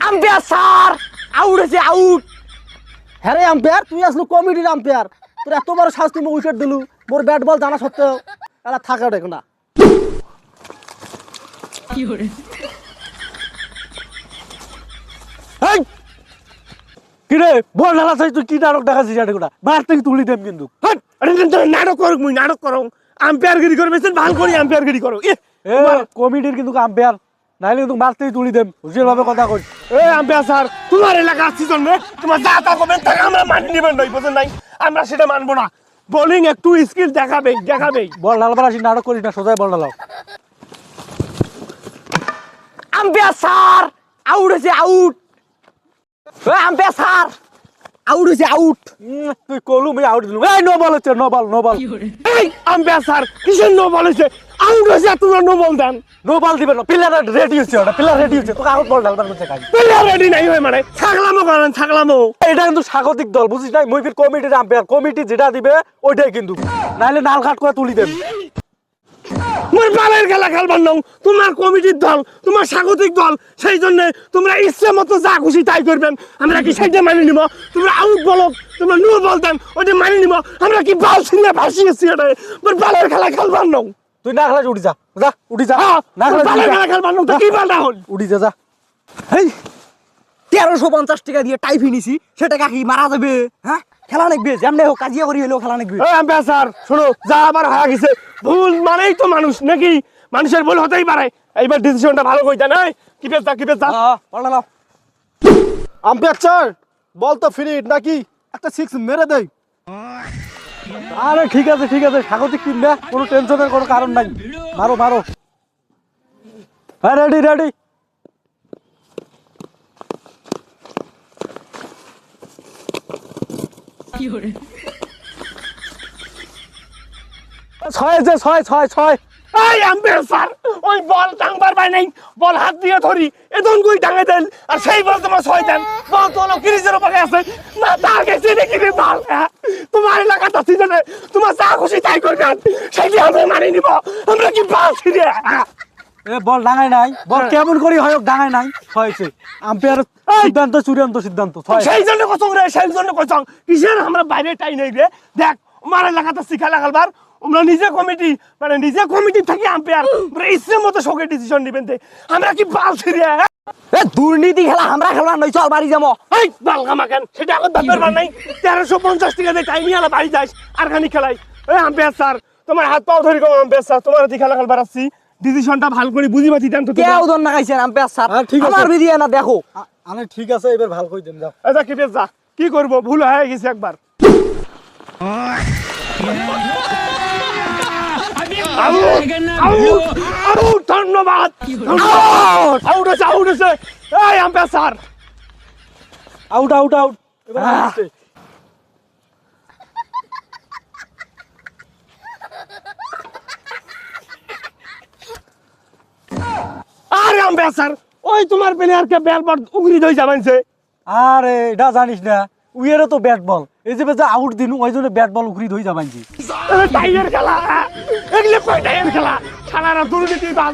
Umpire sir out হয়েছে out. হ্যাঁ রে আম্পায়ার, তুই আসলো কমিটির আম্পায়ার, তোর এত বড় সাহস, তুই উইকেট দিলু, মোর ব্যাট বল জানা সত্ত্বেও এরা থাকা দেখো না। কিরে বল ঢালা চাই, তুই কি নাটক দেখাচ্ছিস? বার থেকে তুলি দেম কিন্তু। নাটক করো, মুই নাটক করো, আম্পায়ার গিরি করবে, ভাল করি আম্পায়ার গিরি করো। কমিটির কিন্তু আম্পায়ার, নাইলে কিন্তু মারতেই তুলি দেম, হুশিয়ার ভাবে কথা কই। এই আম্পায়ার স্যার, তোমার এলাকা আসছি জন্য তোমার যা তা করবেন তাকে আমরা মানি নেবেন নয়, বুঝেন নাই? আমরা সেটা মানবো না। বোলিং একটু স্কিল দেখাবেই দেখাবেই। বল ঢালবার আসি, নাটক করিস না, সোজাই বল ঢালাও। আম্পায়ার স্যার আউট হয়েছে আউট। আম্পায়ার স্যার আউট হয়েছে আউট। তুই কলু আমি আউট দিলু। এই নো বল হচ্ছে, নো বল নো বল। এই আম্পায়ার স্যার কিসের নো বল হয়েছে? আউট হয়েছে, তোমরা নো বল দেন। নো বল দিবেন না, প্লেয়ার রেডি হচ্ছে, ওটা প্লেয়ার রেডি হচ্ছে, তোকে আউট বল ঢালবার করছে কাজ। প্লেয়ার রেডি নাই হয় মানে ছাগলামো করেন, ছাগলামো। এটা কিন্তু স্বাগতিক দল, বুঝিস নাই? মুইফির কমিটির আম্পায়ার, কমিটি যেটা দিবে ওইটাই কিন্তু, নাইলে নাল কাট করে তুলি দেন। মোর বালের খেলা খেলবার নং, তোমার কমিটির দল, তোমার স্বাগতিক দল, সেই জন্য তোমরা ইচ্ছে মতো যা খুশি তাই করবেন। আমরা কি সেইটা মানি নিব? তোমরা আউট বলো, তোমরা নো বল দেন, ওইটা মানি নিব। আমরা কি বাল ছিঁড়ে ভাসিয়েছি? এটা মোর বালের খেলা খেলবার নং। তুই না খেলা উঠি যা, যা উঠি যা, না বালের খেলা খেলবার নং তো কি বালটা হল? উঠি যা, যা। হেই 1350 টাকা দিয়ে টাই ফিনিছি, সেটা কি মারা যাবে? হ্যাঁ খেলা নেকবে, যেমনে হোক কাজিয়া করি হলেও খেলা নেকবে। এই আম্পায়ার স্যার শোনো, যা আবার হয়ে গেছে, ভুল মানেই তো মানুষ নাকি? মানুষের ভুল হতেই পারে। এইবার ডিসিশনটা ভালো কইতা নাই, কি পেছ যা, কি পেছ যা। বল নাও আম্পায়ার স্যার, বল তো ফ্রি নাকি একটা সিক্স মেরে দেই। আরে ঠিক আছে ঠিক আছে, স্বাগতিক টিম না, কোনো টেনশনের কোনো কারণ নাই, মারো মারো। হ্যাঁ রেডি রেডি। ছয় যে ছয় ছয় ছয়। এই আম্পায়ার স্যার, ওই বল টাংবার পাই নাই, বল হাত দিয়ে ধরি, এদন কই টাঙাই দেন, আর সেই বল তোমার ছয় দেন। বল তো হলো ক্রিজের উপরে আছে না, তার গেছে নাকি রে বল? তোমার এলাকাটা সিজনে তোমার যা খুশি তাই করবেন, সেইটি আমরা মানি নিব। আমরা কি বাল ছিঁড়ে? এ বল ডাঙায় নাই, বল কেমন করি হয় ডাঙায় নাই, হয়েছে আম্পায়ার সিদ্ধান্ত, চূড়ান্ত সিদ্ধান্ত। সেই জন্য কচং রে, সেই জন্য কচং কিসের আমরা বাইরে টাই নেই রে। দেখ আমার এলাকাতে শিখা লাগালবার, আমরা নিজে কমিটি, মানে নিজে কমিটি থাকি আম্পায়ার, আমরা ইচ্ছে মতো শোকে ডিসিশন নিবেন। আমরা কি বাল ছিঁড়ে? এ দুর্নীতি খেলা আমরা খেলবার নই, চল বাড়ি যাবো। এই বাল কামাকেন, সেটা এখন ব্যাপার নাই। 1350 টাকা দিয়ে টাইম নিয়ে বাড়ি যাস আর খানি খেলাই। এই আম্পায়ার স্যার, তোমার হাত পাও ধরি কম আম্পায়ার স্যার, তোমার দি খেলা খেলবার আসছি, ডিসিশনটা ভালো করে বুঝি পাচ্ছি দেন তো। কেউ দন না খাইছেন আম্পায়ার স্যার, আমার বিদিয়ে না দেখো। আরে ঠিক আছে, এবার ভালো কই দেন, যাও। আচ্ছা কি বেশ যা, কি করবো, ভুল হয়ে গেছে একবার। ধন্যবাদ। আউট আছে, আউট আছে। এই umpire sir out out out. এবার আরে আম্পায়ার স্যার, ওই তোমার প্লেয়ারকে বেল বল উগরি দই যাবাইছে। আরে এটা জানিস না, উইয়েরও তো ব্যাট বল, এই যে আউট দিনু ওই জন্য ব্যাট বল উখরি ধই যাবাইছি। টাইয়ের খেলা, এগুলো কয় টাইয়ের খেলা? খেলারা দুর্নীতি বাল।